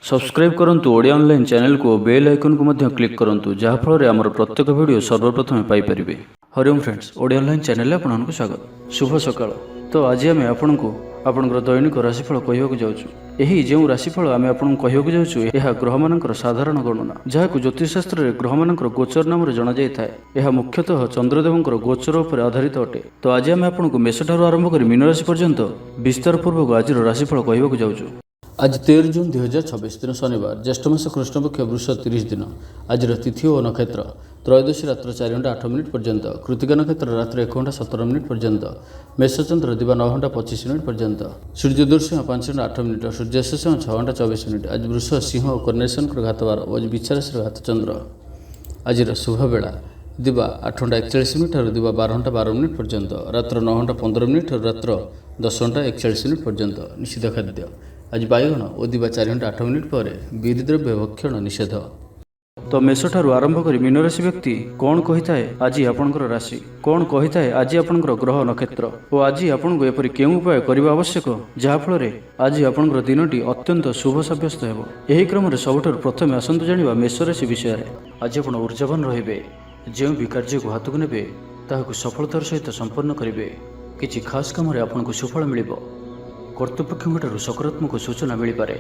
Subscribe करंतु Odia online channel को bell icon को मध्य क्लिक करंतु जहाँ फल आमर प्रत्येक वीडियो सर्वप्रथम Piper. Hariom friends, Odia online channel आपको स्वागत। शुभ सकाळ। तो आज आम आपको आपंकर दैनिक राशिफल कहवाक जाऊँ। यही जो राशिफल आम आपको कहवाक जाऊँ यह ग्रह मानकर साधारण गणना जहाँ ज्योतिषशास्त्र में ग्रह मानकर गोचर नाम जाना जाए। यह मुख्यतः चंद्रदेवंकर गोचर पर आधारित अटे। तो आज आम आपको मेष ठारू आरंभ कर मीन राशि पर्यंत विस्तार पूर्वक आज राशिफल कहवाक जाऊँ। आज 13 जून 2026 दिन शनिवार, ज्येष्ठ मास कृष्णपक्ष वृष 30 दिन। आज तिथि और नक्षत्र त्रयोदशी रात्र 4 घंटा 8 मिनिट पर्यंत, कृतिका नक्षत्र रात्र 1 घंटा 17 मिनिट पर्यंत, मेषचंद्र दिवा 9 घंटा 25 मिनिट पर्यंत, सूर्योदय सिंह 5 घंटा 8 मिनिट, सूर्यास्त सिंह 6 घंटा 24 मिनिट। आज वृष सिंह और कन्या घातवार और आज बिच्छाराशि घातचंद्र। आज शुभ बेला दिवा 8 घंटा 41 मिनिट और दिवा 12 घंटा 12 मिनिट पर्यंत, रात्र 9 घंटा 15 मिनिट और रात्र 10 घंटा 41 मिनिट पर्यंत। निषिद्ध खाद्य आज बैगण और दिवा 4 घंटा 8 मिनिट पर बीरिद्रव्य भक्षण निषेध। तो मेष ठारू आरंभ कर मीन राशि व्यक्ति कौन कही थाए आज आपंकर राशि, कौन कही थाए आज आपंकर ग्रह नक्षत्र और आज आपको एपरि केउं उपाय करबा आवश्यक जहाँफल आज आपंकर दिनटी अत्यंत शुभ सब्यस्त हेबो। एही क्रम रे सबठारु प्रथमे आसंतु जानिबा मेष राशि विषय। आज आपण ऊर्जावान रहिबे, जो भी कार्य को हाथ को नेबे ताहाकु सफलतार सहित संपन्न करिवे। किछि खास काम रे आपनको सुफल मिलिबो। कर्तृपक्षों सकारात्मक सूचना मिल पारे।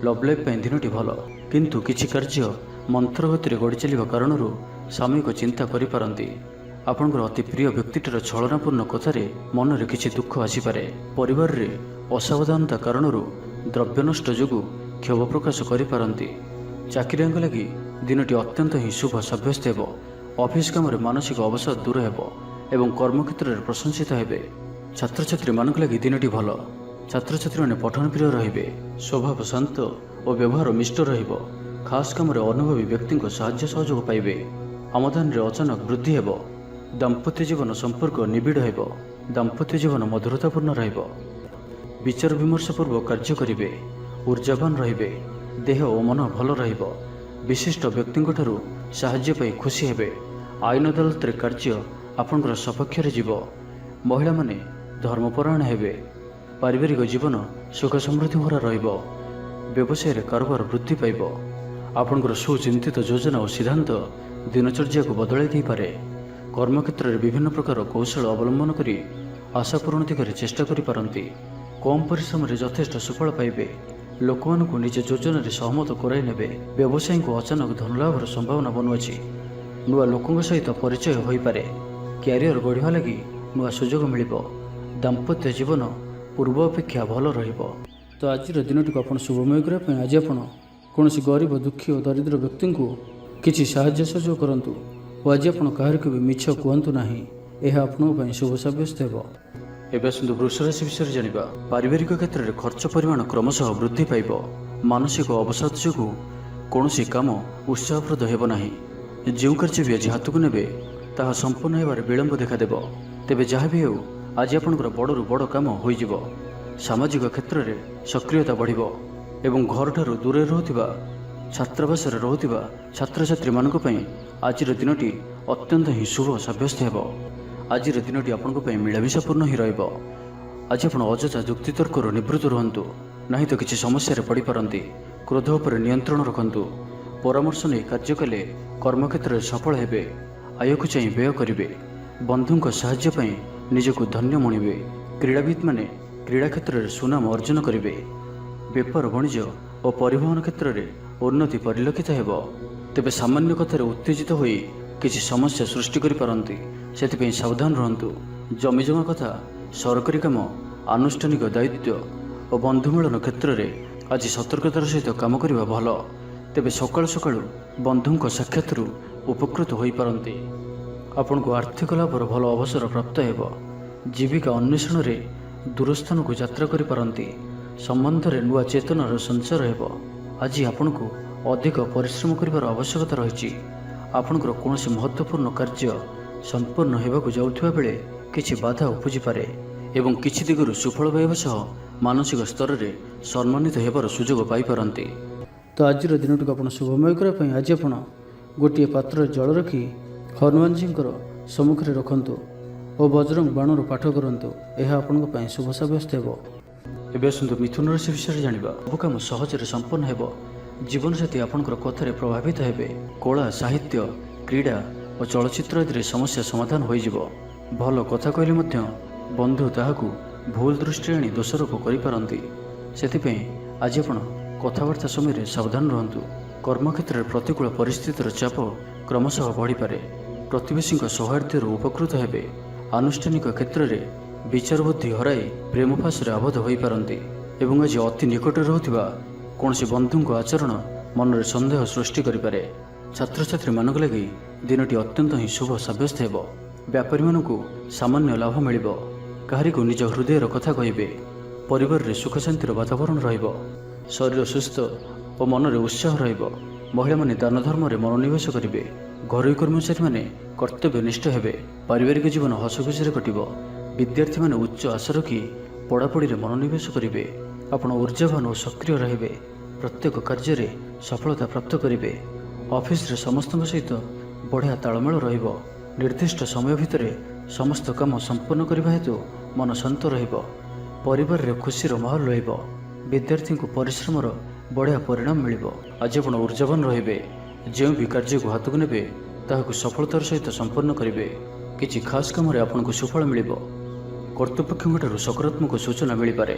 लव लाइफ दिनटी भल, किंतु किछि कार्य मंत्र गति गढ़ी चलिबा कारणरू सामयिक चिंता करिपारंती। आपनकर अति प्रिय व्यक्तिटर छलनापूर्ण कथार मन में किछि दुख आसीपारे। परिवार रे असावधानता कारणरू द्रव्य नष्ट जोगु क्षोभ प्रकाश करिपारंती। चाकरियांक लगी दिनटी अत्यंत ही शुभ सब्यस्त हेबो। ऑफिस काम रे मानसिक अवसाद दूर हेबो एवं कर्मक्षेत्र में प्रशंसित हेबे। छात्र छात्री मानक लगी दिनटी भल। छात्र छात्री मैंने पठन प्रिय रहिबे। स्वभाव शांत और व्यवहार मिष्ट रहिबो। खास काम रे अनुभवी व्यक्ति को साहाय्य सहयोग पाइबे। आमदान रे अचानक वृद्धि हेबो। दाम्पत्य जीवन संपर्क निबिड़ हेबो। दाम्पत्य जीवन मधुरतापूर्ण रहिबो। विचार विमर्श पूर्वक कार्य करिबे। ऊर्जावान रहिबे। देह और मन भल रहिबो। विशिष्ट व्यक्तिंक ठारू साहाय्य पाई खुशी हेबे। आईन अदालत रे कार्य आपनकर सपक्ष रे जीवो। महिला माने धर्मपरायण हेबे। पारिवारिक जीवन सुख समृद्धि भरा रहिबो। व्यवसाय रे कारोबार वृद्धि पाइबो। आपनकर सुचिंतित योजना और सिद्धांत दिनचर्या को बदलाई दे पारे। कर्मक्षेत्र में विभिन्न प्रकार कौशल अवलंबन करी आशा पूरण दिगरे चेष्टा करि पारंती। कम परिश्रम रे यथेष्ट सुफल पाइबे। लोकमानकु निज योजना रे सहमत कराई नेबे। व्यवसायी को अचानक धनलाभर संभावना बनुअछि। नुआ लोकंक सहित परिचय होई पारे। क्यारियर गढ़िवा लगी नुआ सुजोग मिलिबो। दाम्पत्य जीवन पूर्व अपेक्षा भल रहिबो। तो आज दिनटी को आपण शुभमय करने आज आपण कौन गरीब दुखी और दरिद्र व्यक्ति को किसी साहाय्य सहयोग करंतु और आज आपण काहर को भी मिछ कहतु नाही। यह आपण शुभ सब्यस्त हेबो। एबे सुंदर वृष राशि विषय जानिबा। पारिवारिक क्षेत्र में खर्च परिमाण क्रमशः वृद्धि पाइबो। मानसिक अवसाद जोगु कौनसी काम उत्साहप्रद हेबो नाही। जो कार्य भी आज हाथ को नेबे ताहा संपूर्ण हेबार विलंब देखा देबो। तेबे जहाँ भी हो आज आपनकर बड़रू बड़ काम होइजिबो। सामाजिक क्षेत्र में सक्रियता बढ़िबो एवं घर ठारू दूरे रहुथिबा छात्रावास रहुथिबा छात्र छात्री मानक पई आज दिनटी अत्यंत ही शुभ सब्यस्त हेबो। आज दिनटी आपनक पई मिलामिशापूर्ण ही रहिबो। आज आपण अଯଥା जुक्तितर्कରୁ निवृत्त रुहंतु, नहीं तो किसी समस्या पड़ पारंती। क्रोध उपर नियंत्रण रखंतु। परामर्श नहीं कार्य कले कर्मक्षेत्र में सफल हेबे। आय को चाहि व्यय करिवे। बंधुंक साहाय्य पई निजको धन्य मणिबे। क्रीड़ाविद माने क्रीड़ा क्षेत्र में सुनाम अर्जन करिवे। व्यापार वाणिज्य और परिवहन क्षेत्र में उन्नति परिलक्षित हेबो। तेबे सामान्य कथार उत्तेजित होई किसी समस्या सृष्टि करि पारंती। सेथिपई सावधान रहंतु। जमीजमा कथा, सरकारी काम, आनुष्ठानिक दायित्व और बंधुमिलन क्षेत्र में आज सतर्कतार सहित काम करिबा भल। तेबे सकाळु सकाळु बंधुंक साक्षातरू उपकृत होई पारंती। आपण को आर्थिक लाभर भल अवसर प्राप्त हेबो। जीविका अन्वेषण रे दूरस्थान को यात्रा करि पारंती। संबंध रे नुआ चेतनार संचार हेबो। आज आपण को अधिक परिश्रम करिवार आवश्यकता रहिछि। आपणकर कौनसी महत्वपूर्ण कार्य संपूर्ण हेबाकु जाउथिबा बेले किछि बाधा उपजि पारे एवं किछि दिगरु सुफल पाइबा सह मानसिक स्तर रे सम्मानित हेबार सुजोग पाई पारंती। तो आज दिनटी को आपण शुभमय करने आज आपण गोटे पात्र जल रखी हनुमान जी सम्मुखें रखंतु और बजरंग बाणर पाठ करंतु। यह आपण शुभ सब्यस्त हेबो। एबे सुंदर मिथुन राशि विषय जानिबा। सब काम सहज रे संपन्न हेबो। ଜୀବନସାଥୀ ଆପଣଙ୍କର କଥାରେ ପ୍ରଭାବିତ ହେବେ। କଳା, ସାହିତ୍ୟ, କ୍ରୀଡ଼ା ଓ ଚଳଚ୍ଚିତ୍ର ଆଦିରେ ସମସ୍ୟା ସମାଧାନ ହୋଇଯିବ। ଭଲ କଥା କହିଲେ ମଧ୍ୟ ବନ୍ଧୁ ତାହାକୁ ଭୁଲ ଦୃଷ୍ଟିରେ ଆଣି ଦୋଷାରୋପ କରିପାରନ୍ତି। ସେଥିପାଇଁ ଆଜି ଆପଣ କଥାବାର୍ତ୍ତା ସମୟରେ ସାବଧାନ ରୁହନ୍ତୁ। କର୍ମକ୍ଷେତ୍ରରେ ପ୍ରତିକୂଳ ପରିସ୍ଥିତିର ଚାପ କ୍ରମଶଃ ବଢ଼ିପାରେ। ପ୍ରତିବେଶୀଙ୍କ ସୌହାର୍ଦ୍ଦ୍ୟରୁ ଉପକୃତ ହେବେ। ଆନୁଷ୍ଠାନିକ କ୍ଷେତ୍ରରେ ବିଚାର ବୁଦ୍ଧି ହରାଇ ପ୍ରେମ ଫାଶରେ ଆବଦ୍ଧ ହୋଇପାରନ୍ତି ଏବଂ ଆଜି ଅତି ନିକଟରେ ରହୁଥିବା କୌଣସି ବନ୍ଧୁଙ୍କ ଆଚରଣ ମନରେ ସନ୍ଦେହ ସୃଷ୍ଟି କରିପାରେ। ଛାତ୍ରଛାତ୍ରୀମାନଙ୍କ ଲାଗି ଦିନଟି ଅତ୍ୟନ୍ତ ହିଁ ଶୁଭ ସାବ୍ୟସ୍ତ ହେବ। ବ୍ୟାପାରୀମାନଙ୍କୁ ସାମାନ୍ୟ ଲାଭ ମିଳିବ। କାହାରିକୁ ନିଜ ହୃଦୟର କଥା କହିବେ। ପରିବାରରେ ସୁଖ ଶାନ୍ତିର ବାତାବରଣ ରହିବ। ଶରୀର ସୁସ୍ଥ ଓ ମନରେ ଉତ୍ସାହ ରହିବ। ମହିଳାମାନେ ଦାନ ଧର୍ମରେ ମନୋନିବେଶ କରିବେ। ଘରୋଇ କର୍ମଚାରୀମାନେ କର୍ତ୍ତବ୍ୟନିଷ୍ଠ ହେବେ। ପାରିବାରିକ ଜୀବନ ହସଖୁସିରେ କଟିବ। ବିଦ୍ୟାର୍ଥୀମାନେ ଉଚ୍ଚ ଆଶା ରଖି ପଢ଼ାପଢ଼ିରେ ମନୋନିବେଶ କରିବେ। ଆପଣ ଊର୍ଜାବାନ ଓ ସକ୍ରିୟ ରହିବେ। ପ୍ରତ୍ୟେକ କାର୍ଯ୍ୟରେ ସଫଳତା ପ୍ରାପ୍ତ କରିବେ। ଅଫିସରେ ସମସ୍ତଙ୍କ ସହିତ ବଢ଼ିଆ ତାଳମେଳ ରହିବ। ନିର୍ଦ୍ଦିଷ୍ଟ ସମୟ ଭିତରେ ସମସ୍ତ କାମ ସମ୍ପନ୍ନ କରିବା ହେତୁ ମନ ଶାନ୍ତ ରହିବ। ପରିବାରରେ ଖୁସିର ମାହୋଲ ରହିବ। ବିଦ୍ୟାର୍ଥୀଙ୍କୁ ପରିଶ୍ରମର ବଢ଼ିଆ ପରିଣାମ ମିଳିବ। ଆଜି ଆପଣ ଊର୍ଜାବାନ ରହିବେ। ଯେଉଁ ବି କାର୍ଯ୍ୟକୁ ହାତକୁ ନେବେ ତାହାକୁ ସଫଳତାର ସହିତ ସମ୍ପନ୍ନ କରିବେ। କିଛି ଖାସ୍ କାମରେ ଆପଣଙ୍କୁ ସୁଫଳ ମିଳିବ। କର୍ତ୍ତୃପକ୍ଷଙ୍କଠାରୁ ସକାରାତ୍ମକ ସୂଚନା ମିଳିପାରେ।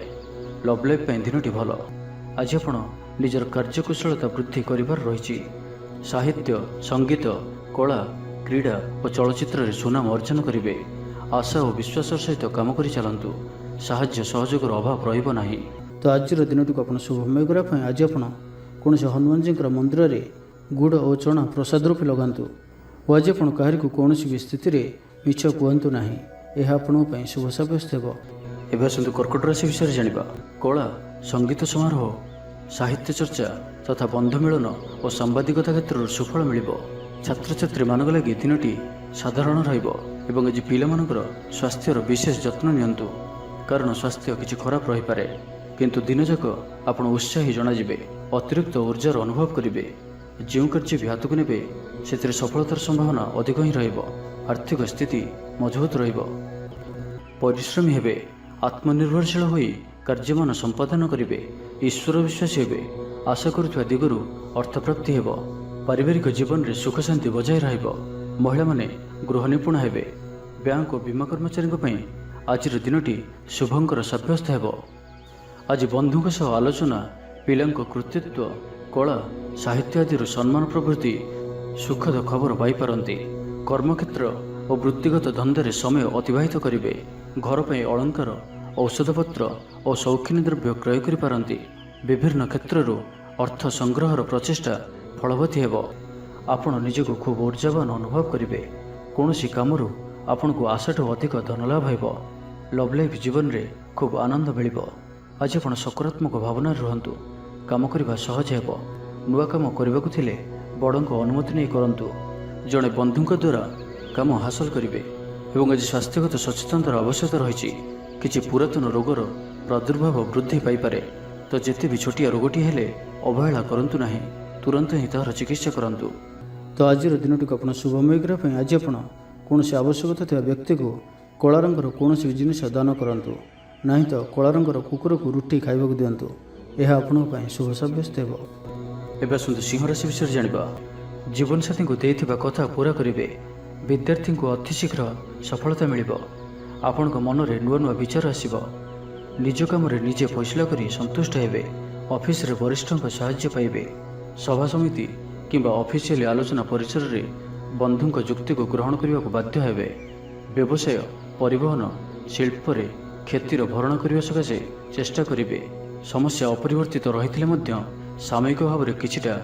ଲଭ୍ ଲାଇଫ୍ ପାଇଁ ଦିନଟି ଭଲ। ଆଜି ଆପଣ ନିଜର କାର୍ଯ୍ୟକୁଶଳତା ବୃଦ୍ଧି କରିବାର ରହିଛି। ସାହିତ୍ୟ, ସଙ୍ଗୀତ, କଳା, କ୍ରୀଡ଼ା ଓ ଚଳଚ୍ଚିତ୍ରରେ ସୁନାମ ଅର୍ଜନ କରିବେ। ଆଶା ଓ ବିଶ୍ୱାସର ସହିତ କାମ କରି ଚାଲନ୍ତୁ। ସାହାଯ୍ୟ ସହଯୋଗର ଅଭାବ ରହିବ ନାହିଁ। ତ ଆଜିର ଦିନଟିକୁ ଆପଣ ଶୁଭମୟ କରିବା ପାଇଁ ଆଜି ଆପଣ କୌଣସି ହନୁମାନଜୀଙ୍କର ମନ୍ଦିରରେ ଗୁଡ଼ ଓ ଚଣା ପ୍ରସାଦ ରୂପେ ଲଗାନ୍ତୁ। ଓ ଆଜି ଆପଣ କାହାରିକୁ କୌଣସି ବି ସ୍ଥିତିରେ ମିଛ କୁହନ୍ତୁ ନାହିଁ। ଏହା ଆପଣଙ୍କ ପାଇଁ ଶୁଭ ସାବ୍ୟସ୍ତ ହେବ। ଏବେ ଆସନ୍ତୁ କର୍କଟ ରାଶି ବିଷୟରେ ଜାଣିବା। କଳା, ସଙ୍ଗୀତ ସମାରୋହ, ସାହିତ୍ୟ ଚର୍ଚ୍ଚା ତଥା ବନ୍ଧୁ ମିଳନ ଓ ସାମ୍ବାଦିକତା କ୍ଷେତ୍ରରୁ ସୁଫଳ ମିଳିବ। ଛାତ୍ରଛାତ୍ରୀମାନଙ୍କ ଲାଗି ଦିନଟି ସାଧାରଣ ରହିବ ଏବଂ ଆଜି ପିଲାମାନଙ୍କର ସ୍ୱାସ୍ଥ୍ୟର ବିଶେଷ ଯତ୍ନ ନିଅନ୍ତୁ, କାରଣ ସ୍ୱାସ୍ଥ୍ୟ କିଛି ଖରାପ ରହିପାରେ। କିନ୍ତୁ ଦିନଯାକ ଆପଣ ଉତ୍ସାହୀ ଜଣାଯିବେ। ଅତିରିକ୍ତ ଊର୍ଜାର ଅନୁଭବ କରିବେ। ଯେଉଁ କାର୍ଯ୍ୟ ବି ହାତକୁ ନେବେ ସେଥିରେ ସଫଳତାର ସମ୍ଭାବନା ଅଧିକ ହିଁ ରହିବ। ଆର୍ଥିକ ସ୍ଥିତି ମଜବୁତ ରହିବ। ପରିଶ୍ରମୀ ହେବେ। ଆତ୍ମନିର୍ଭରଶୀଳ ହୋଇ କାର୍ଯ୍ୟମାନ ସମ୍ପାଦନ କରିବେ। ଈଶ୍ୱର ବିଶ୍ୱାସୀ ହେବେ। ଆଶା କରୁଥିବା ଦିଗରୁ ଅର୍ଥପ୍ରାପ୍ତି ହେବ। ପାରିବାରିକ ଜୀବନରେ ସୁଖ ଶାନ୍ତି ବଜାୟ ରହିବ। ମହିଳାମାନେ ଗୃହ ନିପୁଣ ହେବେ। ବ୍ୟାଙ୍କ ଓ ବୀମା କର୍ମଚାରୀଙ୍କ ପାଇଁ ଆଜିର ଦିନଟି ଶୁଭଙ୍କର ସାବ୍ୟସ୍ତ ହେବ। ଆଜି ବନ୍ଧୁଙ୍କ ସହ ଆଲୋଚନା, ପିଲାଙ୍କ କୃତିତ୍ୱ, କଳା, ସାହିତ୍ୟ ଆଦିରୁ ସମ୍ମାନ ପ୍ରଭୃତି ସୁଖଦ ଖବର ପାଇପାରନ୍ତି। କର୍ମକ୍ଷେତ୍ର ଓ ବୃତ୍ତିଗତ ଧନ୍ଦାରେ ସମୟ ଅତିବାହିତ କରିବେ। ଘର ପାଇଁ ଅଳଙ୍କାର, ଔଷଧପତ୍ର ଓ ସୌଖିନୀ ଦ୍ରବ୍ୟ କ୍ରୟ କରିପାରନ୍ତି। ବିଭିନ୍ନ କ୍ଷେତ୍ରରୁ ଅର୍ଥ ସଂଗ୍ରହର ପ୍ରଚେଷ୍ଟା ଫଳବତୀ ହେବ। ଆପଣ ନିଜକୁ ଖୁବ୍ ଊର୍ଜାବାନ ଅନୁଭବ କରିବେ। କୌଣସି କାମରୁ ଆପଣଙ୍କୁ ଆଶାଠୁ ଅଧିକ ଧନଲାଭ ହେବ। ଲଭ୍ ଲାଇଫ୍ ଜୀବନରେ ଖୁବ୍ ଆନନ୍ଦ ମିଳିବ। ଆଜି ଆପଣ ସକାରାତ୍ମକ ଭାବନାରେ ରୁହନ୍ତୁ। କାମ କରିବା ସହଜ ହେବ। ନୂଆ କାମ କରିବାକୁ ଥିଲେ ବଡ଼ଙ୍କ ଅନୁମତି ନେଇ କରନ୍ତୁ। ଜଣେ ବନ୍ଧୁଙ୍କ ଦ୍ୱାରା କାମ ହାସଲ କରିବେ ଏବଂ ଆଜି ସ୍ୱାସ୍ଥ୍ୟଗତ ସଚେତନତାର ଆବଶ୍ୟକତା ରହିଛି। କିଛି ପୁରାତନ ରୋଗର ପ୍ରାଦୁର୍ଭାବ ବୃଦ୍ଧି ପାଇପାରେ। ତ ଯେତେ ବି ଛୋଟିଆ ରୋଗଟି ହେଲେ ଅବହେଳା କରନ୍ତୁ ନାହିଁ। ତୁରନ୍ତ ହିଁ ତାହାର ଚିକିତ୍ସା କରନ୍ତୁ। ତ ଆଜିର ଦିନଟିକୁ ଆପଣ ଶୁଭମୟ କରିବା ପାଇଁ ଆଜି ଆପଣ କୌଣସି ଆବଶ୍ୟକତା ଥିବା ବ୍ୟକ୍ତିକୁ କଳା ରଙ୍ଗର କୌଣସି ଜିନିଷ ଦାନ କରନ୍ତୁ। ନାହିଁ ତ କଳା ରଙ୍ଗର କୁକୁରକୁ ରୁଟି ଖାଇବାକୁ ଦିଅନ୍ତୁ। ଏହା ଆପଣଙ୍କ ପାଇଁ ଶୁଭ ସାବ୍ୟସ୍ତ ହେବ। ଏବେ ଆସନ୍ତୁ ସିଂହ ରାଶି ବିଷୟରେ ଜାଣିବା। ଜୀବନସାଥୀଙ୍କୁ ଦେଇଥିବା କଥା ପୂରା କରିବେ। ବିଦ୍ୟାର୍ଥୀଙ୍କୁ ଅତିଶୀଘ୍ର ସଫଳତା ମିଳିବ। ଆପଣଙ୍କ ମନରେ ନୂଆ ନୂଆ ବିଚାର ଆସିବ। ନିଜ କାମରେ ନିଜେ ଫଇସଲା କରି ସନ୍ତୁଷ୍ଟ ହେବେ। ଅଫିସରେ ବରିଷ୍ଠଙ୍କ ସାହାଯ୍ୟ ପାଇବେ। ସଭା ସମିତି କିମ୍ବା ଅଫିସିଆଲି ଆଲୋଚନା ପରିସରରେ ବନ୍ଧୁଙ୍କ ଯୁକ୍ତିକୁ ଗ୍ରହଣ କରିବାକୁ ବାଧ୍ୟ ହେବେ। ବ୍ୟବସାୟ, ପରିବହନ, ଶିଳ୍ପରେ କ୍ଷତିର ଭରଣ କରିବା ସକାଶେ ଚେଷ୍ଟା କରିବେ। ସମସ୍ୟା ଅପରିବର୍ତ୍ତିତ ରହିଥିଲେ ମଧ୍ୟ ସାମୟିକ ଭାବରେ କିଛିଟା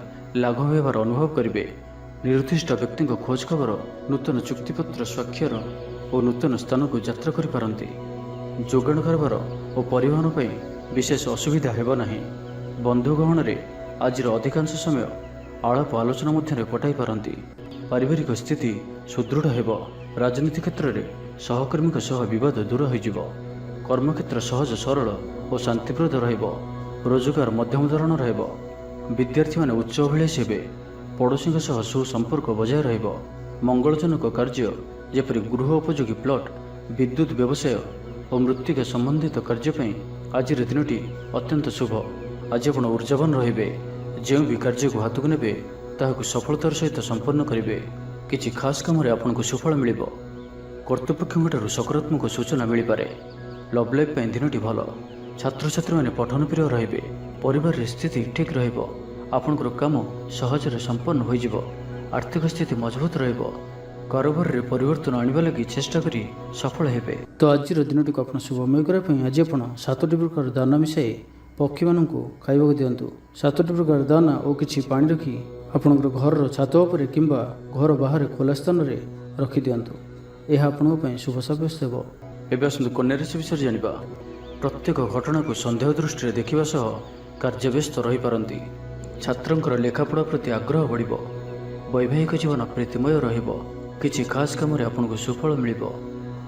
ଲାଘବ ହେବାର ଅନୁଭବ କରିବେ। ନିର୍ଦ୍ଦିଷ୍ଟ ବ୍ୟକ୍ତିଙ୍କ ଖୋଜ ଖବର, ନୂତନ ଚୁକ୍ତିପତ୍ର ସ୍ୱାକ୍ଷର ଓ ନୂତନ ସ୍ଥାନକୁ ଯାତ୍ରା କରିପାରନ୍ତି। ଯୋଗାଣ କାରବାର ଓ ପରିବହନ ପାଇଁ ବିଶେଷ ଅସୁବିଧା ହେବ ନାହିଁ। ବନ୍ଧୁ ଗହଣରେ ଆଜିର ଅଧିକାଂଶ ସମୟ ଆଳାପ ଆଲୋଚନା ମଧ୍ୟରେ କଟାଇ ପାରନ୍ତି। ପାରିବାରିକ ସ୍ଥିତି ସୁଦୃଢ଼ ହେବ। ରାଜନୀତି କ୍ଷେତ୍ରରେ ସହକର୍ମୀଙ୍କ ସହ ବିବାଦ ଦୂର ହୋଇଯିବ। କର୍ମକ୍ଷେତ୍ର ସହଜ ସରଳ ଓ ଶାନ୍ତିପ୍ରଦ ରହିବ। ରୋଜଗାର ମଧ୍ୟମ ଧରଣର ହେବ। ବିଦ୍ୟାର୍ଥୀମାନେ ଉଚ୍ଚ ଅଭିଳାଷୀ ହେବେ। ପଡ଼ୋଶୀଙ୍କ ସହ ସୁସମ୍ପର୍କ ବଜାୟ ରହିବ। ମଙ୍ଗଳଜନକ କାର୍ଯ୍ୟ ଯେପରି ଗୃହ ଉପଯୋଗୀ ପ୍ଲଟ୍, ବିଦ୍ୟୁତ୍ ବ୍ୟବସାୟ ଓ ମୃତ୍ତିକା ସମ୍ବନ୍ଧିତ କାର୍ଯ୍ୟ ପାଇଁ ଆଜିର ଦିନଟି ଅତ୍ୟନ୍ତ ଶୁଭ। ଆଜି ଆପଣ ଊର୍ଜାବାନ ରହିବେ। ଯେଉଁ ବି କାର୍ଯ୍ୟକୁ ହାତକୁ ନେବେ ତାହାକୁ ସଫଳତାର ସହିତ ସମ୍ପନ୍ନ କରିବେ। କିଛି ଖାସ୍ କାମରେ ଆପଣଙ୍କୁ ସୁଫଳ ମିଳିବ। କର୍ତ୍ତୃପକ୍ଷଙ୍କଠାରୁ ସକାରାତ୍ମକ ସୂଚନା ମିଳିପାରେ। ଲଭ୍ ଲାଇଫ୍ ପାଇଁ ଦିନଟି ଭଲ। ଛାତ୍ରଛାତ୍ରୀମାନେ ପଠନ ପ୍ରିୟ ରହିବେ। ପରିବାରରେ ସ୍ଥିତି ଠିକ୍ ରହିବ। ଆପଣଙ୍କର କାମ ସହଜରେ ସମ୍ପନ୍ନ ହୋଇଯିବ। ଆର୍ଥିକ ସ୍ଥିତି ମଜବୁତ ରହିବ। କାରୋବାରରେ ପରିବର୍ତ୍ତନ ଆଣିବା ଲାଗି ଚେଷ୍ଟା କରି ସଫଳ ହେବେ। ତ ଆଜିର ଦିନଟିକୁ ଆପଣ ଶୁଭମୟ କରିବା ପାଇଁ ଆଜି ଆପଣ 7ଟି ପ୍ରକାର ଦାନା ମିଶାଇ ପକ୍ଷୀମାନଙ୍କୁ ଖାଇବାକୁ ଦିଅନ୍ତୁ। 7ଟି ପ୍ରକାର ଦାନା ଓ କିଛି ପାଣି ରଖି ଆପଣଙ୍କର ଘରର ଛାତ ଉପରେ କିମ୍ବା ଘର ବାହାରେ ଖୋଲା ସ୍ଥାନରେ ରଖିଦିଅନ୍ତୁ। ଏହା ଆପଣଙ୍କ ପାଇଁ ଶୁଭ ସାବ୍ୟସ୍ତ ହେବ। ଏବେ ଆସନ୍ତୁ କନ୍ୟା ରାଶି ବିଷୟରେ ଜାଣିବା। ପ୍ରତ୍ୟେକ ଘଟଣାକୁ ସନ୍ଦେହ ଦୃଷ୍ଟିରେ ଦେଖିବା ସହ କାର୍ଯ୍ୟବ୍ୟସ୍ତ ରହିପାରନ୍ତି। ଛାତ୍ରଙ୍କର ଲେଖାପଢ଼ା ପ୍ରତି ଆଗ୍ରହ ବଢ଼ିବ। ବୈବାହିକ ଜୀବନ ପ୍ରୀତିମୟ ରହିବ। କିଛି ଖାସ୍ କାମରେ ଆପଣଙ୍କୁ ସୁଫଳ ମିଳିବ।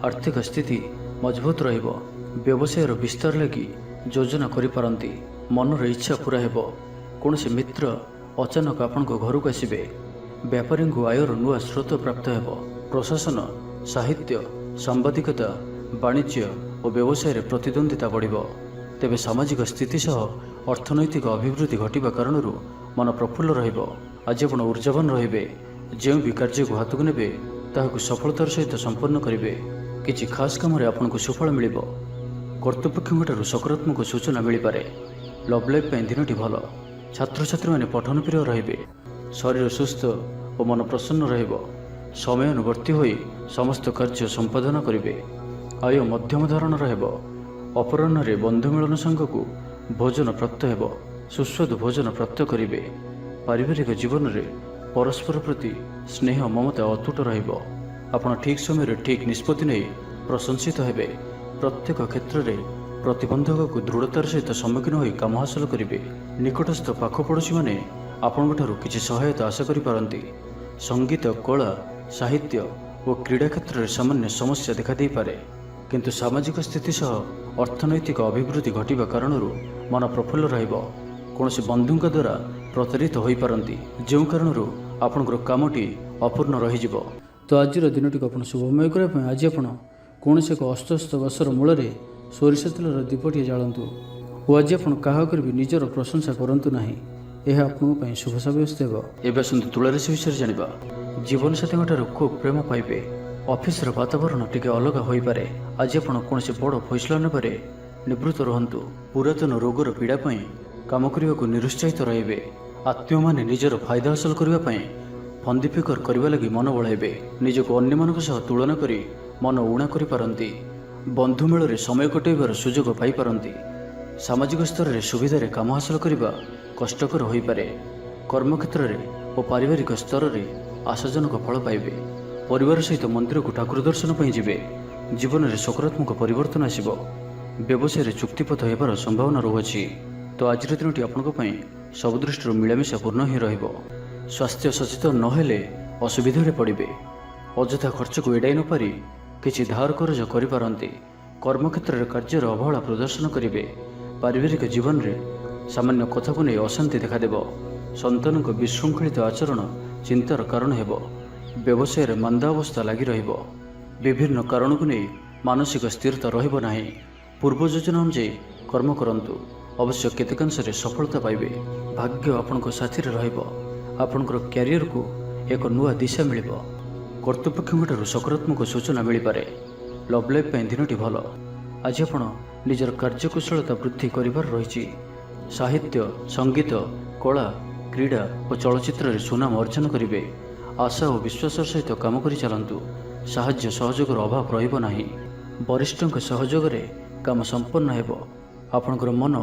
ଆର୍ଥିକ ସ୍ଥିତି ମଜବୁତ ରହିବ। ବ୍ୟବସାୟର ବିସ୍ତାର ଲାଗି ଯୋଜନା କରିପାରନ୍ତି। ମନର ଇଚ୍ଛା ପୂରା ହେବ। କୌଣସି ମିତ୍ର ଅଚାନକ ଆପଣଙ୍କ ଘରକୁ ଆସିବେ। ବେପାରୀଙ୍କୁ ଆୟର ନୂଆ ସ୍ରୋତ ପ୍ରାପ୍ତ ହେବ। ପ୍ରଶାସନ, ସାହିତ୍ୟ, ସାମ୍ବାଦିକତା, ବାଣିଜ୍ୟ ଓ ବ୍ୟବସାୟରେ ପ୍ରତିଦ୍ୱନ୍ଦ୍ୱିତା ବଢ଼ିବ। ତେବେ ସାମାଜିକ ସ୍ଥିତି ସହ ଅର୍ଥନୈତିକ ଅଭିବୃଦ୍ଧି ଘଟିବା କାରଣରୁ ମନ ପ୍ରଫୁଲ୍ଲ ରହିବ। ଆଜି ଆପଣ ଉର୍ଜାବାନ ରହିବେ। ଯେଉଁ ବି କାର୍ଯ୍ୟକୁ ହାତକୁ ନେବେ ତାହାକୁ ସଫଳତାର ସହିତ ସମ୍ପନ୍ନ କରିବେ। କିଛି ଖାସ୍ କାମରେ ଆପଣଙ୍କୁ ସୁଫଳ ମିଳିବ। କର୍ତ୍ତୃପକ୍ଷଙ୍କଠାରୁ ସକାରାତ୍ମକ ସୂଚନା ମିଳିପାରେ। ଲଭ୍ ଲାଇଫ୍ ପାଇଁ ଦିନଟି ଭଲ। ଛାତ୍ରଛାତ୍ରୀମାନେ ପଠନ ପ୍ରିୟ ରହିବେ। ଶରୀର ସୁସ୍ଥ ଓ ମନ ପ୍ରସନ୍ନ ରହିବ। ସମୟାନୁବର୍ତ୍ତୀ ହୋଇ ସମସ୍ତ କାର୍ଯ୍ୟ ସମ୍ପାଦନ କରିବେ। ଆୟ ମଧ୍ୟମ ଧରଣର ହେବ। ଅପରାହ୍ନରେ ବନ୍ଧୁ ମିଳନ ସାଙ୍ଗକୁ ଭୋଜନ ପ୍ରାପ୍ତ ହେବ। ସୁସ୍ୱାଦୁ ଭୋଜନ ପ୍ରାପ୍ତ କରିବେ। ପାରିବାରିକ ଜୀବନରେ ପରସ୍ପର ପ୍ରତି ସ୍ନେହ ମମତା ଅତୁଟ ରହିବ। ଆପଣ ଠିକ୍ ସମୟରେ ଠିକ୍ ନିଷ୍ପତ୍ତି ନେଇ ପ୍ରଶଂସିତ ହେବେ। ପ୍ରତ୍ୟେକ କ୍ଷେତ୍ରରେ ପ୍ରତିବନ୍ଧକକୁ ଦୃଢ଼ତାର ସହିତ ସମ୍ମୁଖୀନ ହୋଇ କାମ ହାସଲ କରିବେ। ନିକଟସ୍ଥ ପାଖ ପଡ଼ୋଶୀମାନେ ଆପଣଙ୍କଠାରୁ କିଛି ସହାୟତା ଆଶା କରିପାରନ୍ତି। ସଙ୍ଗୀତ, କଳା, ସାହିତ୍ୟ ଓ କ୍ରୀଡ଼ା କ୍ଷେତ୍ରରେ ସାମାନ୍ୟ ସମସ୍ୟା ଦେଖାଦେଇପାରେ। କିନ୍ତୁ ସାମାଜିକ ସ୍ଥିତି ସହ ଅର୍ଥନୈତିକ ଅଭିବୃଦ୍ଧି ଘଟିବା କାରଣରୁ ମନ ପ୍ରଫୁଲ୍ଲ ରହିବ। କୌଣସି ବନ୍ଧୁଙ୍କ ଦ୍ୱାରା ପ୍ରତାରିତ ହୋଇପାରନ୍ତି, ଯେଉଁ କାରଣରୁ ଆପଣଙ୍କର କାମଟି ଅପୂର୍ଣ୍ଣ ରହିଯିବ। ତ ଆଜିର ଦିନଟିକୁ ଆପଣ ଶୁଭମୟ କରିବା ପାଇଁ ଆଜି ଆପଣ କୌଣସି ଏକ ଅସ୍ତସ୍ତ ଗଛର ମୂଳରେ ସୋରିଷ ତେଲର ଦୀପଟିଏ ଜାଳନ୍ତୁ ଓ ଆଜି ଆପଣ କାହା ଉପରେ ବି ନିଜର ପ୍ରଶଂସା କରନ୍ତୁ ନାହିଁ। ଏହା ଆପଣଙ୍କ ପାଇଁ ଶୁଭ ସାବ୍ୟସ୍ତ ହେବ। ଏବେ ଆସନ୍ତୁ ତୁଳା ରାଶି ବିଷୟରେ ଜାଣିବା। ଜୀବନସାଥୀଙ୍କଠାରୁ ଖୁବ୍ ପ୍ରେମ ପାଇବେ। ଅଫିସର ବାତାବରଣ ଟିକେ ଅଲଗା ହୋଇପାରେ। ଆଜି ଆପଣ କୌଣସି ବଡ଼ ଫଇସଲା ନେବାରେ ନିବୃତ୍ତ ରୁହନ୍ତୁ। ପୁରାତନ ରୋଗର ପୀଡ଼ା ପାଇଁ କାମ କରିବାକୁ ନିରୁତ୍ସାହିତ ରହିବେ। ଆତ୍ମୀୟମାନେ ନିଜର ଫାଇଦା ହାସଲ କରିବା ପାଇଁ ଫନ୍ଦି ଫିକର କରିବା ଲାଗି ମନ ବଳାଇବେ। ନିଜକୁ ଅନ୍ୟମାନଙ୍କ ସହ ତୁଳନା କରି ମନ ଉଣା କରିପାରନ୍ତି। ବନ୍ଧୁ ମେଳରେ ସମୟ କଟାଇବାର ସୁଯୋଗ ପାଇପାରନ୍ତି। ସାମାଜିକ ସ୍ତରରେ ସୁବିଧାରେ କାମ ହାସଲ କରିବା କଷ୍ଟକର ହୋଇପାରେ। କର୍ମକ୍ଷେତ୍ରରେ ଓ ପାରିବାରିକ ସ୍ତରରେ ଆଶାଜନକ ଫଳ ପାଇବେ। ପରିବାର ସହିତ ମନ୍ଦିରକୁ ଠାକୁର ଦର୍ଶନ ପାଇଁ ଯିବେ। ଜୀବନରେ ସକାରାତ୍ମକ ପରିବର୍ତ୍ତନ ଆସିବ। ବ୍ୟବସାୟରେ ଚୁକ୍ତିପଥ ହେବାର ସମ୍ଭାବନା ରହୁଅଛି। ତ ଆଜିର ଦିନଟି ଆପଣଙ୍କ ପାଇଁ ସବୁ ଦୃଷ୍ଟିରୁ ମିଳାମିଶା ପୂର୍ଣ୍ଣ ହିଁ ରହିବ। ସ୍ୱାସ୍ଥ୍ୟ ସଚେତନ ନହେଲେ ଅସୁବିଧାରେ ପଡ଼ିବେ। ଅଯଥା ଖର୍ଚ୍ଚକୁ ଏଡ଼ାଇ ନପାରି କିଛି ଧାର କରଜ କରିପାରନ୍ତି। କର୍ମକ୍ଷେତ୍ରରେ କାର୍ଯ୍ୟର ଅବହେଳା ପ୍ରଦର୍ଶନ କରିବେ। ପାରିବାରିକ ଜୀବନରେ ସାମାନ୍ୟ କଥାକୁ ନେଇ ଅଶାନ୍ତି ଦେଖାଦେବ। ସନ୍ତାନଙ୍କ ବିଶୃଙ୍ଖଳିତ ଆଚରଣ ଚିନ୍ତାର କାରଣ ହେବ। ବ୍ୟବସାୟରେ ମାନ୍ଦା ଅବସ୍ଥା ଲାଗି ରହିବ। ବିଭିନ୍ନ କାରଣକୁ ନେଇ ମାନସିକ ସ୍ଥିରତା ରହିବ ନାହିଁ। ପୂର୍ବ ଯୋଜନା ଅନୁଯାୟୀ କର୍ମ କରନ୍ତୁ। ଅବଶ୍ୟ କେତେକାଂଶରେ ସଫଳତା ପାଇବେ। ଭାଗ୍ୟ ଆପଣଙ୍କ ସାଥିରେ ରହିବ। ଆପଣଙ୍କର କ୍ୟାରିୟରକୁ ଏକ ନୂଆ ଦିଶା ମିଳିବ। କର୍ତ୍ତୃପକ୍ଷଙ୍କଠାରୁ ସକାରାତ୍ମକ ସୂଚନା ମିଳିପାରେ। ଲଭ୍ ଲାଇଫ୍ ପାଇଁ ଦିନଟି ଭଲ। ଆଜି ଆପଣ ନିଜର କାର୍ଯ୍ୟକୁଶଳତା ବୃଦ୍ଧି କରିବାର ରହିଛି। ସାହିତ୍ୟ, ସଙ୍ଗୀତ, କଳା, କ୍ରୀଡ଼ା ଓ ଚଳଚ୍ଚିତ୍ରରେ ସୁନାମ ଅର୍ଜନ କରିବେ। ଆଶା ଓ ବିଶ୍ୱାସର ସହିତ କାମ କରି ଚାଲନ୍ତୁ। ସାହାଯ୍ୟ ସହଯୋଗର ଅଭାବ ରହିବ ନାହିଁ। ବରିଷ୍ଠଙ୍କ ସହଯୋଗରେ କାମ ସମ୍ପନ୍ନ ହେବ। ଆପଣଙ୍କର ମନ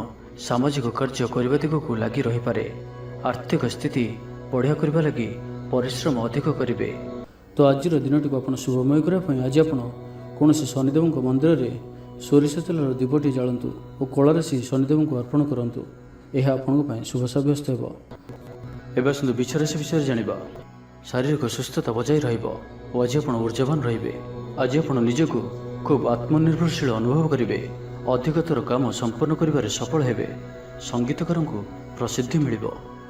ସାମାଜିକ କାର୍ଯ୍ୟ କରିବା ଦିଗକୁ ଲାଗି ରହିପାରେ। ଆର୍ଥିକ ସ୍ଥିତି ବଢ଼ିଆ କରିବା ଲାଗି ପରିଶ୍ରମ ଅଧିକ କରିବେ। ତ ଆଜିର ଦିନଟିକୁ ଆପଣ ଶୁଭମୟ କରିବା ପାଇଁ ଆଜି ଆପଣ କୌଣସି ଶନିଦେବଙ୍କ ମନ୍ଦିରରେ ସୋରିଷ ତେଲର ଦୀପଟି ଜାଳନ୍ତୁ ଓ କଳାରାଶି ଶନିଦେବଙ୍କୁ ଅର୍ପଣ କରନ୍ତୁ। ଏହା ଆପଣଙ୍କ ପାଇଁ ଶୁଭ ସାବ୍ୟସ୍ତ ହେବ। ଏବେ ଆସନ୍ତୁ ବିଛା ରାଶି ବିଷୟରେ ଜାଣିବା। ଶାରୀରିକ ସୁସ୍ଥତା ବଜାୟ ରହିବ ଓ ଆଜି ଆପଣ ଉର୍ଜାବାନ ରହିବେ। ଆଜି ଆପଣ ନିଜକୁ ଖୁବ୍ ଆତ୍ମନିର୍ଭରଶୀଳ ଅନୁଭବ କରିବେ। ଅଧିକତର କାମ ସମ୍ପନ୍ନ କରିବାରେ ସଫଳ ହେବେ। ସଙ୍ଗୀତକାରଙ୍କୁ ପ୍ରସିଦ୍ଧି ମିଳିବ।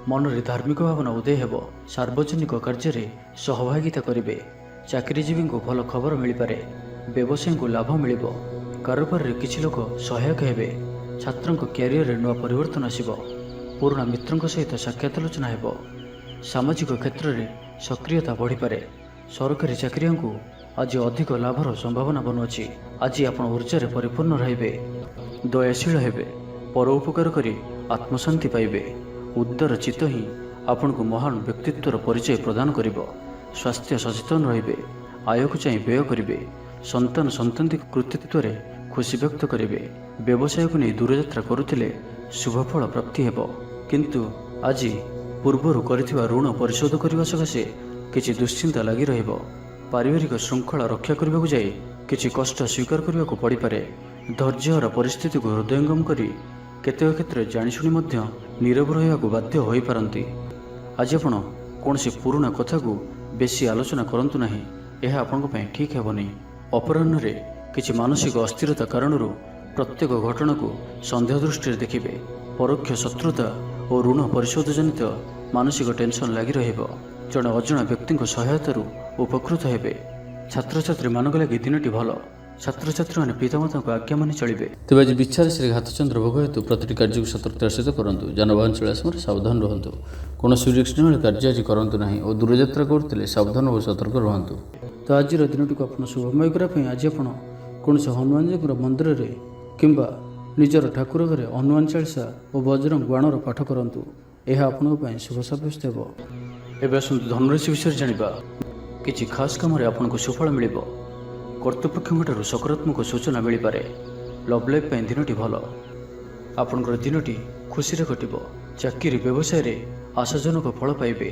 ମନରେ ଧାର୍ମିକ ଭାବନା ଉଦୟ ହେବ। ସାର୍ବଜନିକ କାର୍ଯ୍ୟରେ ସହଭାଗିତା କରିବେ। ଚାକିରିଜୀବୀଙ୍କୁ ଭଲ ଖବର ମିଳିପାରେ। ବ୍ୟବସାୟୀଙ୍କୁ ଲାଭ ମିଳିବ। କାରୋବାରରେ କିଛି ଲୋକ ସହାୟକ ହେବେ। ଛାତ୍ରଙ୍କ କ୍ୟାରିୟରରେ ନୂଆ ପରିବର୍ତ୍ତନ ଆସିବ। ପୁରୁଣା ମିତ୍ରଙ୍କ ସହିତ ସାକ୍ଷାତ ଆଲୋଚନା ହେବ। ସାମାଜିକ କ୍ଷେତ୍ରରେ ସକ୍ରିୟତା ବଢ଼ିପାରେ। ସରକାରୀ ଚାକିରିଆଙ୍କୁ ଆଜି ଅଧିକ ଲାଭର ସମ୍ଭାବନା ବନୁଅଛି। ଆଜି ଆପଣ ଉର୍ଜାରେ ପରିପୂର୍ଣ୍ଣ ରହିବେ। ଦୟାଶୀଳ ହେବେ। ପର ଉପକାର କରି ଆତ୍ମଶାନ୍ତି ପାଇବେ। ଉଦାର ଚିତ୍ତ ହିଁ ଆପଣଙ୍କୁ ମହାନ ବ୍ୟକ୍ତିତ୍ୱର ପରିଚୟ ପ୍ରଦାନ କରିବ। ସ୍ୱାସ୍ଥ୍ୟ ସଚେତନ ରହିବେ। ଆୟକୁ ଚାହିଁ ବ୍ୟୟ କରିବେ। ସନ୍ତାନଙ୍କ କୃତିତ୍ୱରେ ଖୁସି ବ୍ୟକ୍ତ କରିବେ। ବ୍ୟବସାୟକୁ ନେଇ ଦୂରଯାତ୍ରା କରୁଥିଲେ ଶୁଭଫଳ ପ୍ରାପ୍ତି ହେବ। କିନ୍ତୁ ଆଜି ପୂର୍ବରୁ କରିଥିବା ଋଣ ପରିଶୋଧ କରିବା ସକାଶେ କିଛି ଦୁଶ୍ଚିନ୍ତା ଲାଗି ରହିବ। ପାରିବାରିକ ଶୃଙ୍ଖଳା ରକ୍ଷା କରିବାକୁ ଯାଇ କିଛି କଷ୍ଟ ସ୍ୱୀକାର କରିବାକୁ ପଡ଼ିପାରେ। ଧୈର୍ଯ୍ୟହରା ପରିସ୍ଥିତିକୁ ହୃଦୟଙ୍ଗମ କରି କେତେକ କ୍ଷେତ୍ରରେ ଜାଣିଶୁଣି ମଧ୍ୟ ନୀରବ ରହିବାକୁ ବାଧ୍ୟ ହୋଇପାରନ୍ତି। ଆଜି ଆପଣ କୌଣସି ପୁରୁଣା କଥାକୁ ବେଶୀ ଆଲୋଚନା କରନ୍ତୁ ନାହିଁ। ଏହା ଆପଣଙ୍କ ପାଇଁ ଠିକ୍ ହେବନି। ଅପରାହ୍ନରେ କିଛି ମାନସିକ ଅସ୍ଥିରତା କାରଣରୁ ପ୍ରତ୍ୟେକ ଘଟଣାକୁ ସନ୍ଦେହ ଦୃଷ୍ଟିରେ ଦେଖିବେ। ପରୋକ୍ଷ ଶତ୍ରୁତା ଓ ଋଣ ପରିଶୋଧ ଜନିତ ମାନସିକ ଟେନସନ୍ ଲାଗି ରହିବ। ଜଣେ ଅଜଣା ବ୍ୟକ୍ତିଙ୍କ ସହାୟତାରୁ ଉପକୃତ ହେବେ। ଛାତ୍ରଛାତ୍ରୀମାନଙ୍କ ଲାଗି ଦିନଟି ଭଲ। ଛାତ୍ରଛାତ୍ରୀମାନେ ପିତାମାତାଙ୍କ ଆଜ୍ଞା ମାନି ଚଳିବେ। ତେବେ ଆଜି ବିଚ୍ଛାର ଶ୍ରୀ ଘାତଚନ୍ଦ୍ର ଭୋଗ ହେତୁ ପ୍ରତିଟି କାର୍ଯ୍ୟକୁ ସତର୍କତାର ସହିତ କରନ୍ତୁ। ଯାନବାହନ ଚଳାଇବା ସମୟରେ ସାବଧାନ ରୁହନ୍ତୁ। କୌଣସି ରିସ୍କ ନେଇ କାର୍ଯ୍ୟ ଆଜି କରନ୍ତୁ ନାହିଁ ଓ ଦୂରଯାତ୍ରା କରୁଥିଲେ ସାବଧାନ ଓ ସତର୍କ ରୁହନ୍ତୁ। ତ ଆଜିର ଦିନଟିକୁ ଆପଣ ଶୁଭମୟ କରିବା ପାଇଁ ଆଜି ଆପଣ କୌଣସି ହନୁମାନଜୀଙ୍କର ମନ୍ଦିରରେ କିମ୍ବା ନିଜର ଠାକୁର ଘରେ ହନୁମାନ ଚାଳିଶା ଓ ବଜରଙ୍ଗ ବାଣର ପାଠ କରନ୍ତୁ। ଏହା ଆପଣଙ୍କ ପାଇଁ ଶୁଭ ସାବ୍ୟସ୍ତ ହେବ। ଏବେ ଆସନ୍ତୁ ଧନୁରାଶି ବିଷୟରେ ଜାଣିବା। କିଛି ଖାସ୍ କାମରେ ଆପଣଙ୍କୁ ସୁଫଳ ମିଳିବ। କର୍ତ୍ତୃପକ୍ଷଙ୍କଠାରୁ ସକାରାତ୍ମକ ସୂଚନା ମିଳିପାରେ। ଲଭ୍ ଲାଇଫ୍ ପାଇଁ ଦିନଟି ଭଲ। ଆପଣଙ୍କର ଦିନଟି ଖୁସିରେ କଟିବ। ଚାକିରି ବ୍ୟବସାୟରେ ଆଶାଜନକ ଫଳ ପାଇବେ।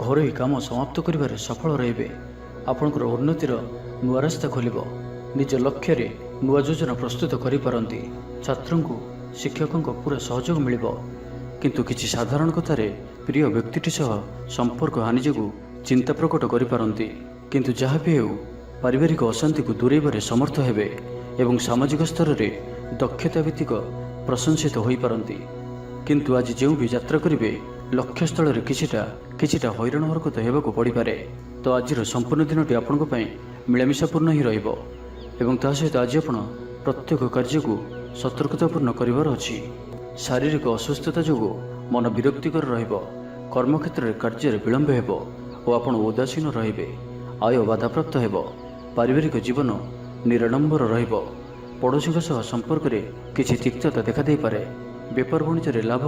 ଘରୋଇ କାମ ସମାପ୍ତ କରିବାରେ ସଫଳ ରହିବେ। ଆପଣଙ୍କର ଉନ୍ନତିର ନୂଆ ରାସ୍ତା ଖୋଲିବ। ନିଜ ଲକ୍ଷ୍ୟରେ ନୂଆ ଯୋଜନା ପ୍ରସ୍ତୁତ କରିପାରନ୍ତି। ଛାତ୍ରଙ୍କୁ ଶିକ୍ଷକଙ୍କ ପୁରା ସହଯୋଗ ମିଳିବ। କିନ୍ତୁ କିଛି ସାଧାରଣ କଥାରେ ପ୍ରିୟ ବ୍ୟକ୍ତିଟି ସହ ସମ୍ପର୍କ ହାନି ଯୋଗୁଁ ଚିନ୍ତା ପ୍ରକଟ କରିପାରନ୍ତି। କିନ୍ତୁ ଯାହା ବି ହେଉ ପାରିବାରିକ ଅଶାନ୍ତିକୁ ଦୂରେଇବାରେ ସମର୍ଥ ହେବେ ଏବଂ ସାମାଜିକ ସ୍ତରରେ ଦକ୍ଷତା ଭିତ୍ତିକ ପ୍ରଶଂସିତ ହୋଇପାରନ୍ତି। କିନ୍ତୁ ଆଜି ଯେଉଁ ବି ଯାତ୍ରା କରିବେ ଲକ୍ଷ୍ୟସ୍ଥଳରେ କିଛିଟା ହଇରାଣ ହରକତ ହେବାକୁ ପଡ଼ିପାରେ। ତ ଆଜିର ସମ୍ପୂର୍ଣ୍ଣ ଦିନଟି ଆପଣଙ୍କ ପାଇଁ ମିଳାମିଶାପୂର୍ଣ୍ଣ ହିଁ ରହିବ ଏବଂ ତା ସହିତ ଆଜି ଆପଣ ପ୍ରତ୍ୟେକ କାର୍ଯ୍ୟକୁ ସତର୍କତାପୂର୍ଣ୍ଣ କରିବାର ଅଛି। ଶାରୀରିକ ଅସୁସ୍ଥତା ଯୋଗୁଁ ମନ ବିରକ୍ତିକର ରହିବ। କର୍ମକ୍ଷେତ୍ରରେ କାର୍ଯ୍ୟରେ ବିଳମ୍ବ ହେବ ଓ ଆପଣ ଉଦାସୀନ ରହିବେ। ଆୟ ବାଧାପ୍ରାପ୍ତ ହେବ। ପାରିବାରିକ ଜୀବନ ନିରାଡ଼ମ୍ବର ରହିବ। ପଡ଼ୋଶୀଙ୍କ ସହ ସମ୍ପର୍କରେ କିଛି ତିକ୍ତତା ଦେଖାଦେଇପାରେ। ବେପାର ବାଣିଜ୍ୟରେ ଲାଭ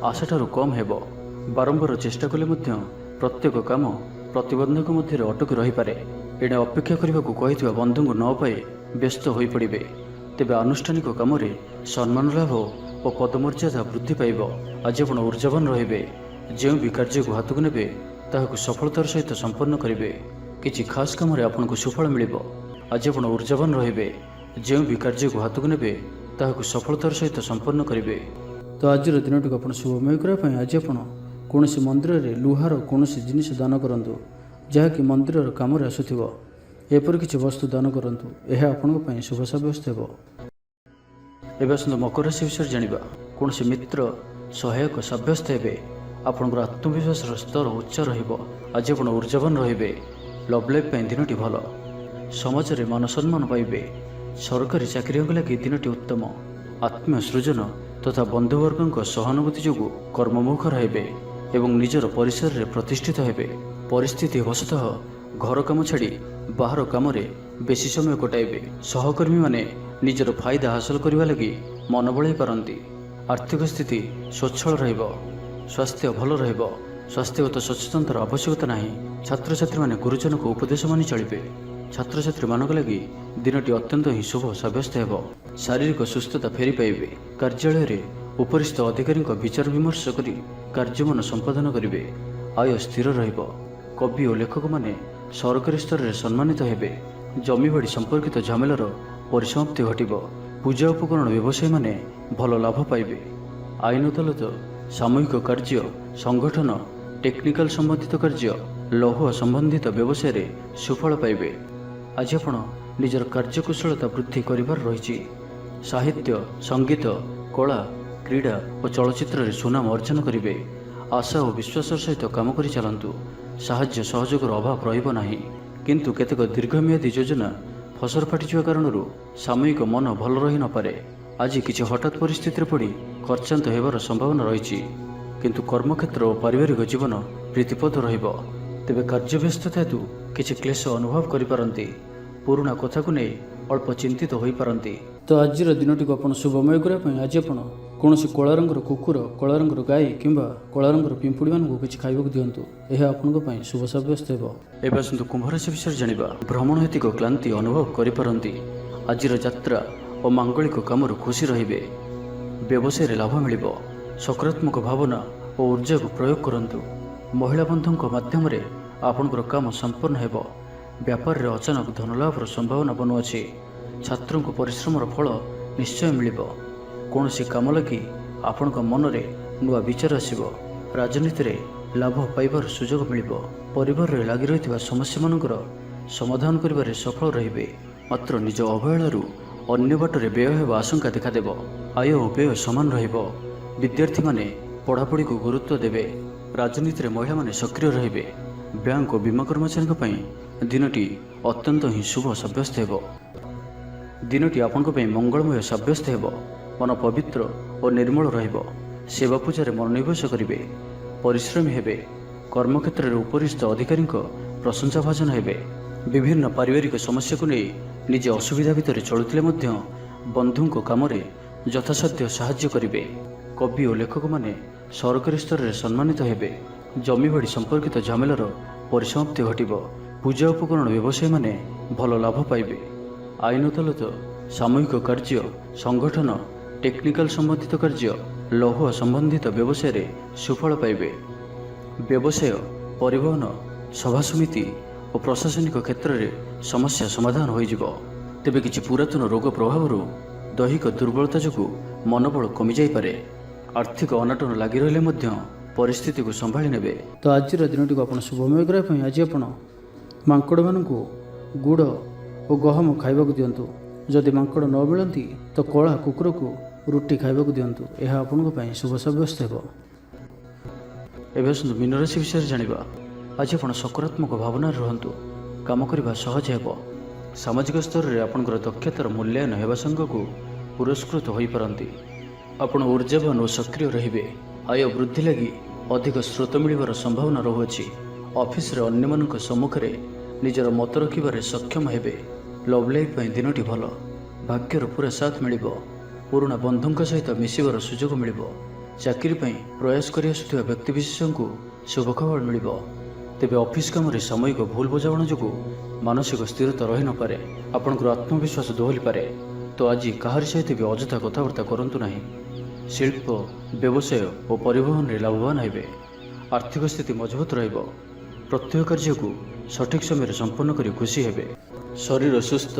ଆଶାଠାରୁ କମ୍ ହେବ। ବାରମ୍ବାର ଚେଷ୍ଟା କଲେ ମଧ୍ୟ ପ୍ରତ୍ୟେକ କାମ ପ୍ରତିବନ୍ଧକ ମଧ୍ୟରେ ଅଟକି ରହିପାରେ। ଏଣେ ଅପେକ୍ଷା କରିବାକୁ କହିଥିବା ବନ୍ଧୁଙ୍କୁ ନ ପାଇ ବ୍ୟସ୍ତ ହୋଇପଡ଼ିବେ। ତେବେ ଆନୁଷ୍ଠାନିକ କାମରେ ସମ୍ମାନ ଲାଭ ଓ ପଦମର୍ଯ୍ୟାଦା ବୃଦ୍ଧି ପାଇବ। ଆଜି ଆପଣ ଉର୍ଜାବାନ ରହିବେ। ଯେଉଁ ବି କାର୍ଯ୍ୟକୁ ହାତକୁ ନେବେ ତାହାକୁ ସଫଳତାର ସହିତ ସମ୍ପନ୍ନ କରିବେ। କିଛି ଖାସ୍ କାମରେ ଆପଣଙ୍କୁ ସୁଫଳ ମିଳିବ। ଆଜି ଆପଣ ଉର୍ଜାବାନ ରହିବେ। ଯେଉଁ ବି କାର୍ଯ୍ୟକୁ ହାତକୁ ନେବେ ତାହାକୁ ସଫଳତାର ସହିତ ସମ୍ପନ୍ନ କରିବେ। ତ ଆଜିର ଦିନଟିକୁ ଆପଣ ଶୁଭମୟ କରିବା ପାଇଁ ଆଜି ଆପଣ କୌଣସି ମନ୍ଦିରରେ ଲୁହାର କୌଣସି ଜିନିଷ ଦାନ କରନ୍ତୁ ଯାହାକି ମନ୍ଦିରର କାମରେ ଆସୁଥିବ। ଏପରି କିଛି ବସ୍ତୁ ଦାନ କରନ୍ତୁ। ଏହା ଆପଣଙ୍କ ପାଇଁ ଶୁଭ ସାବ୍ୟସ୍ତ ହେବ। ଏବେ ଆସନ୍ତୁ ମକର ରାଶି ବିଷୟରେ ଜାଣିବା। କୌଣସି ମିତ୍ର ସହାୟକ ସାବ୍ୟସ୍ତ ହେବେ। ଆପଣଙ୍କର ଆତ୍ମବିଶ୍ୱାସର ସ୍ତର ଉଚ୍ଚ ରହିବ। ଆଜି ଆପଣ ଉର୍ଜାବାନ ରହିବେ। ଲଭ୍ ଲାଇଫ୍ ପାଇଁ ଦିନଟି ଭଲ। ସମାଜରେ ମାନ ସମ୍ମାନ ପାଇବେ। ସରକାରୀ ଚାକିରିଆଙ୍କ ଲାଗି ଦିନଟି ଉତ୍ତମ। ଆତ୍ମୀୟ ସୃଜନ ତଥା ବନ୍ଧୁବର୍ଗଙ୍କ ସହାନୁଭୂତି ଯୋଗୁଁ କର୍ମମୁଖର ହେବେ ଏବଂ ନିଜର ପରିସରରେ ପ୍ରତିଷ୍ଠିତ ହେବେ। ପରିସ୍ଥିତି ବଶତଃ ଘର କାମ ଛାଡ଼ି ବାହାର କାମରେ ବେଶୀ ସମୟ କଟାଇବେ। ସହକର୍ମୀମାନେ ନିଜର ଫାଇଦା ହାସଲ କରିବା ଲାଗି ମନ ବଳାଇ ପାରନ୍ତି। ଆର୍ଥିକ ସ୍ଥିତି ସ୍ୱଚ୍ଛଳ ରହିବ। ସ୍ୱାସ୍ଥ୍ୟ ଭଲ ରହିବ। ସ୍ୱାସ୍ଥ୍ୟଗତ ସଚେତନତାର ଆବଶ୍ୟକତା ନାହିଁ। ଛାତ୍ରଛାତ୍ରୀମାନେ ଗୁରୁଜନଙ୍କ ଉପଦେଶ ମାନି ଚଳିବେ। ଛାତ୍ରଛାତ୍ରୀମାନଙ୍କ ଲାଗି ଦିନଟି ଅତ୍ୟନ୍ତ ହିଁ ଶୁଭ ସାବ୍ୟସ୍ତ ହେବ। ଶାରୀରିକ ସୁସ୍ଥତା ଫେରି ପାଇବେ। କାର୍ଯ୍ୟାଳୟରେ ଉପରିସ୍ଥ ଅଧିକାରୀଙ୍କ ବିଚାର ବିମର୍ଶ କରି କାର୍ଯ୍ୟମାନ ସମ୍ପାଦନ କରିବେ। ଆୟ ସ୍ଥିର ରହିବ। କବି ଓ ଲେଖକମାନେ ସରକାରୀ ସ୍ତରରେ ସମ୍ମାନିତ ହେବେ। ଜମିବାଡ଼ି ସମ୍ପର୍କିତ ଝାମେଲାର ପରିସମାପ୍ତି ଘଟିବ। ପୂଜା ଉପକରଣ ବ୍ୟବସାୟୀମାନେ ଭଲ ଲାଭ ପାଇବେ। ଆଇନ ଅଦାଲତ, ସାମୂହିକ କାର୍ଯ୍ୟ, ସଂଗଠନ, ଟେକ୍ନିକାଲ ସମ୍ବନ୍ଧିତ କାର୍ଯ୍ୟ, ଲୌହ ସମ୍ବନ୍ଧିତ ବ୍ୟବସାୟରେ ସୁଫଳ ପାଇବେ। ଆଜି ଆପଣ ନିଜର କାର୍ଯ୍ୟକୁଶଳତା ବୃଦ୍ଧି କରିବାର ରହିଛି। ସାହିତ୍ୟ, ସଙ୍ଗୀତ, କଳା, କ୍ରୀଡ଼ା ଓ ଚଳଚ୍ଚିତ୍ରରେ ସୁନାମ ଅର୍ଜନ କରିବେ। ଆଶା ଓ ବିଶ୍ୱାସର ସହିତ କାମ କରି ଚାଲନ୍ତୁ। ସାହାଯ୍ୟ ସହଯୋଗର ଅଭାବ ରହିବ ନାହିଁ। କିନ୍ତୁ କେତେକ ଦୀର୍ଘମିଆଦୀ ଯୋଜନା ଫସର ଫାଟିଯିବା କାରଣରୁ ସାମୟିକ ମନ ଭଲ ରହିନପାରେ। ଆଜି କିଛି ହଠାତ୍ ପରିସ୍ଥିତିରେ ପଡ଼ି ଖର୍ଚ୍ଚାନ୍ତ ହେବାର ସମ୍ଭାବନା ରହିଛି। କିନ୍ତୁ କର୍ମକ୍ଷେତ୍ର ଓ ପାରିବାରିକ ଜୀବନ ପ୍ରୀତିପଦ ରହିବ। ତେବେ କାର୍ଯ୍ୟବ୍ୟସ୍ତତା ହେତୁ କିଛି କ୍ଲେଶ ଅନୁଭବ କରିପାରନ୍ତି। ପୁରୁଣା କଥାକୁ ନେଇ ଅଳ୍ପ ଚିନ୍ତିତ ହୋଇପାରନ୍ତି। ତ ଆଜିର ଦିନଟିକୁ ଆପଣ ଶୁଭମୟ କରିବା ପାଇଁ ଆଜି ଆପଣ କୌଣସି କଳା ରଙ୍ଗର କୁକୁର, କଳା ରଙ୍ଗର ଗାଈ କିମ୍ବା କଳା ରଙ୍ଗର ପିମ୍ପୁଡ଼ିମାନଙ୍କୁ କିଛି ଖାଇବାକୁ ଦିଅନ୍ତୁ। ଏହା ଆପଣଙ୍କ ପାଇଁ ଶୁଭ ସାବ୍ୟସ୍ତ ହେବ। ଏବେ ଆସନ୍ତୁ କୁମ୍ଭ ରାଶି ବିଷୟରେ ଜାଣିବା। ଭ୍ରମଣ ହେତିକ କ୍ଳାନ୍ତି ଅନୁଭବ କରିପାରନ୍ତି। ଆଜିର ଯାତ୍ରା ଓ ମାଙ୍ଗଳିକ କାମରୁ ଖୁସି ରହିବେ। ବ୍ୟବସାୟରେ ଲାଭ ମିଳିବ। ସକାରାତ୍ମକ ଭାବନା ଓ ଉର୍ଜାକୁ ପ୍ରୟୋଗ କରନ୍ତୁ। ମହିଳା ବନ୍ଧୁଙ୍କ ମାଧ୍ୟମରେ ଆପଣଙ୍କର କାମ ସମ୍ପୂର୍ଣ୍ଣ ହେବ। ବ୍ୟାପାରରେ ଅଚାନକ ଧନଲାଭର ସମ୍ଭାବନା ବନୁଅଛି। ଛାତ୍ରଙ୍କୁ ପରିଶ୍ରମର ଫଳ ନିଶ୍ଚୟ ମିଳିବ। କୌଣସି କାମ ଲାଗି ଆପଣଙ୍କ ମନରେ ନୂଆ ବିଚାର ଆସିବ। ରାଜନୀତିରେ ଲାଭ ପାଇବାର ସୁଯୋଗ ମିଳିବ। ପରିବାରରେ ଲାଗି ରହିଥିବା ସମସ୍ୟାମାନଙ୍କର ସମାଧାନ କରିବାରେ ସଫଳ ରହିବେ। ମାତ୍ର ନିଜ ଅବହେଳାରୁ ଅନ୍ୟ ବାଟରେ ବ୍ୟୟ ହେବା ଆଶଙ୍କା ଦେଖାଦେବ। ଆୟ ଓ ବ୍ୟୟ ସମାନ ରହିବ। ବିଦ୍ୟାର୍ଥୀମାନେ ପଢ଼ାପଢ଼ିକୁ ଗୁରୁତ୍ୱ ଦେବେ। ରାଜନୀତିରେ ମହିଳାମାନେ ସକ୍ରିୟ ରହିବେ। ବ୍ୟାଙ୍କ ଓ ବୀମା କର୍ମଚାରୀଙ୍କ ପାଇଁ ଦିନଟି ଅତ୍ୟନ୍ତ ହିଁ ଶୁଭ ସାବ୍ୟସ୍ତ ହେବ। ଦିନଟି ଆପଣଙ୍କ ପାଇଁ ମଙ୍ଗଳମୟ ସାବ୍ୟସ୍ତ ହେବ। ମନ ପବିତ୍ର ଓ ନିର୍ମଳ ରହିବ। ସେବା ପୂଜାରେ ମନୋନିବେଶ କରିବେ। ପରିଶ୍ରମୀ ହେବେ। କର୍ମକ୍ଷେତ୍ରରେ ଉପରିସ୍ଥ ଅଧିକାରୀଙ୍କ ପ୍ରଶଂସା ଭାଜନ ହେବେ। ବିଭିନ୍ନ ପାରିବାରିକ ସମସ୍ୟାକୁ ନେଇ ନିଜେ ଅସୁବିଧା ଭିତରେ ଚଳୁଥିଲେ ମଧ୍ୟ ବନ୍ଧୁଙ୍କ କାମରେ ଯଥାସାଧ୍ୟ ସାହାଯ୍ୟ କରିବେ। କବି ଓ ଲେଖକମାନେ ସରକାରୀ ସ୍ତରରେ ସମ୍ମାନିତ ହେବେ। ଜମିବାଡ଼ି ସମ୍ପର୍କିତ ଝାମେଲାର ପରିସମାପ୍ତି ଘଟିବ। ପୂଜା ଉପକରଣ ବ୍ୟବସାୟୀମାନେ ଭଲ ଲାଭ ପାଇବେ। ଆଇନ ଅଦାଲତ, ସାମୂହିକ କାର୍ଯ୍ୟ, ସଂଗଠନ, ଟେକ୍ନିକାଲ ସମ୍ବନ୍ଧିତ କାର୍ଯ୍ୟ, ଲୌହ ସମ୍ବନ୍ଧିତ ବ୍ୟବସାୟରେ ସୁଫଳ ପାଇବେ। ବ୍ୟବସାୟ, ପରିବହନ, ସଭାସମିତି ଓ ପ୍ରଶାସନିକ କ୍ଷେତ୍ରରେ ସମସ୍ୟା ସମାଧାନ ହୋଇଯିବ। ତେବେ କିଛି ପୁରାତନ ରୋଗ ପ୍ରଭାବରୁ ଦୈହିକ ଦୁର୍ବଳତା ଯୋଗୁଁ ମନୋବଳ କମିଯାଇପାରେ। ଆର୍ଥିକ ଅନାଟନ ଲାଗି ରହିଲେ ମଧ୍ୟ ପରିସ୍ଥିତିକୁ ସମ୍ଭାଳି ନେବେ। ତ ଆଜିର ଦିନଟିକୁ ଆପଣ ଶୁଭମୟ କରିବା ପାଇଁ ଆଜି ଆପଣ ମାଙ୍କଡ଼ମାନଙ୍କୁ ଗୁଡ଼ ଓ ଗହମ ଖାଇବାକୁ ଦିଅନ୍ତୁ। ଯଦି ମାଙ୍କଡ଼ ନ ମିଳନ୍ତି ତ କଳା କୁକୁରକୁ ରୁଟି ଖାଇବାକୁ ଦିଅନ୍ତୁ। ଏହା ଆପଣଙ୍କ ପାଇଁ ଶୁଭ ସାବ୍ୟସ୍ତ ହେବ। ଏବେ ଆସନ୍ତୁ ମୀନ ରାଶି ବିଷୟରେ ଜାଣିବା। ଆଜି ଆପଣ ସକାରାତ୍ମକ ଭାବନାରେ ରୁହନ୍ତୁ। କାମ କରିବା ସହଜ ହେବ। ସାମାଜିକ ସ୍ତରରେ ଆପଣଙ୍କର ଦକ୍ଷତାର ମୂଲ୍ୟାୟନ ହେବା ସାଙ୍ଗକୁ ପୁରସ୍କୃତ ହୋଇପାରନ୍ତି। ଆପଣ ଉର୍ଜାବାନ ଓ ସକ୍ରିୟ ରହିବେ। ଆୟ ବୃଦ୍ଧି ଲାଗି ଅଧିକ ସ୍ରୋତ ମିଳିବାର ସମ୍ଭାବନା ରହୁଅଛି। ଅଫିସରେ ଅନ୍ୟମାନଙ୍କ ସମ୍ମୁଖରେ ନିଜର ମତ ରଖିବାରେ ସକ୍ଷମ ହେବେ। ଲଭ୍ ଲାଇଫ୍ ପାଇଁ ଦିନଟି ଭଲ। ଭାଗ୍ୟର ପୁରା ସାଥ ମିଳିବ। ପୁରୁଣା ବନ୍ଧୁଙ୍କ ସହିତ ମିଶିବାର ସୁଯୋଗ ମିଳିବ। ଚାକିରି ପାଇଁ ପ୍ରୟାସ କରି ଆସୁଥିବା ବ୍ୟକ୍ତିବିଶେଷଙ୍କୁ ଶୁଭ ଖବର ମିଳିବ। ତେବେ ଅଫିସ କାମରେ ସାମୟିକ ଭୁଲ ବୁଝାମଣା ଯୋଗୁଁ ମାନସିକ ସ୍ଥିରତା ରହିନପାରେ। ଆପଣଙ୍କର ଆତ୍ମବିଶ୍ୱାସ ଦୋହଲିପାରେ। ତ ଆଜି କାହାରି ସହିତ ବି ଅଯଥା କଥାବାର୍ତ୍ତା କରନ୍ତୁ ନାହିଁ। ଶିଳ୍ପ, ବ୍ୟବସାୟ ଓ ପରିବହନରେ ଲାଭବାନ ହେବେ। ଆର୍ଥିକ ସ୍ଥିତି ମଜବୁତ ରହିବ। ପ୍ରତ୍ୟେକ କାର୍ଯ୍ୟକୁ ସଠିକ୍ ସମୟରେ ସମ୍ପନ୍ନ କରି ଖୁସି ହେବେ। ଶରୀର ସୁସ୍ଥ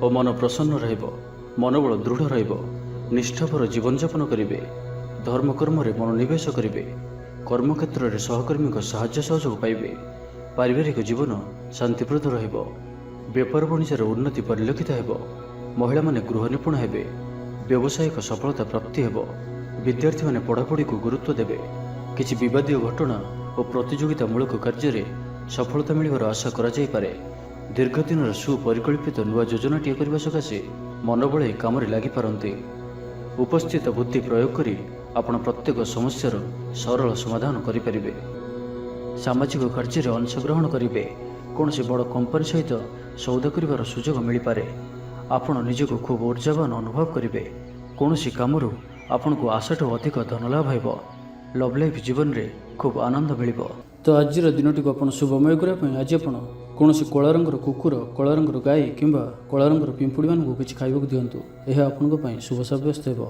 ଓ ମନ ପ୍ରସନ୍ନ ରହିବ। ମନୋବଳ ଦୃଢ଼ ରହିବ। ନିଷ୍ଠାପର ଜୀବନଯାପନ କରିବେ। ଧର୍ମକର୍ମରେ ମନୋନିବେଶ କରିବେ। କର୍ମକ୍ଷେତ୍ରରେ ସହକର୍ମୀଙ୍କ ସାହାଯ୍ୟ ସହଯୋଗ ପାଇବେ। ପାରିବାରିକ ଜୀବନ ଶାନ୍ତିପ୍ରଦ ରହିବ। ବେପାର ବାଣିଜ୍ୟର ଉନ୍ନତି ପରିଲକ୍ଷିତ ହେବ। ମହିଳାମାନେ ଗୃହ ନିପୁଣ ହେବେ। ବ୍ୟବସାୟିକ ସଫଳତା ପ୍ରାପ୍ତି ହେବ। ବିଦ୍ୟାର୍ଥୀମାନେ ପଢ଼ାପଢ଼ିକୁ ଗୁରୁତ୍ୱ ଦେବେ। କିଛି ବିବାଦୀୟ ଘଟଣା ଓ ପ୍ରତିଯୋଗିତାମୂଳକ କାର୍ଯ୍ୟରେ ସଫଳତା ମିଳିବାର ଆଶା କରାଯାଇପାରେ। ଦୀର୍ଘଦିନର ସୁପରିକଳ୍ପିତ ନୂଆ ଯୋଜନାଟିଏ କରିବା ସକାଶେ ମନ ବଳାଇ କାମରେ ଲାଗିପାରନ୍ତି। ଉପସ୍ଥିତ ବୁଦ୍ଧି ପ୍ରୟୋଗ କରି ଆପଣ ପ୍ରତ୍ୟେକ ସମସ୍ୟାର ସରଳ ସମାଧାନ କରିପାରିବେ। ସାମାଜିକ କାର୍ଯ୍ୟରେ ଅଂଶଗ୍ରହଣ କରିବେ। କୌଣସି ବଡ଼ କମ୍ପାନୀ ସହିତ ସୌଦା କରିବାର ସୁଯୋଗ ମିଳିପାରେ। ଆପଣ ନିଜକୁ ଖୁବ୍ ଉର୍ଜାବାନ ଅନୁଭବ କରିବେ। କୌଣସି କାମରୁ ଆପଣଙ୍କୁ ଆଶାଠୁ ଅଧିକ ଧନଲାଭ ହେବ। ଲଭ୍ ଲାଇଫ୍ ଜୀବନରେ ଖୁବ୍ ଆନନ୍ଦ ମିଳିବ। ତ ଆଜିର ଦିନଟିକୁ ଆପଣ ଶୁଭମୟ କରିବା ପାଇଁ ଆଜି ଆପଣ କୌଣସି କଳା ରଙ୍ଗର କୁକୁର, କଳା ରଙ୍ଗର ଗାଈ କିମ୍ବା କଳା ରଙ୍ଗର ପିମ୍ପୁଡ଼ିମାନଙ୍କୁ କିଛି ଖାଇବାକୁ ଦିଅନ୍ତୁ। ଏହା ଆପଣଙ୍କ ପାଇଁ ଶୁଭ ସାବ୍ୟସ୍ତ ହେବ।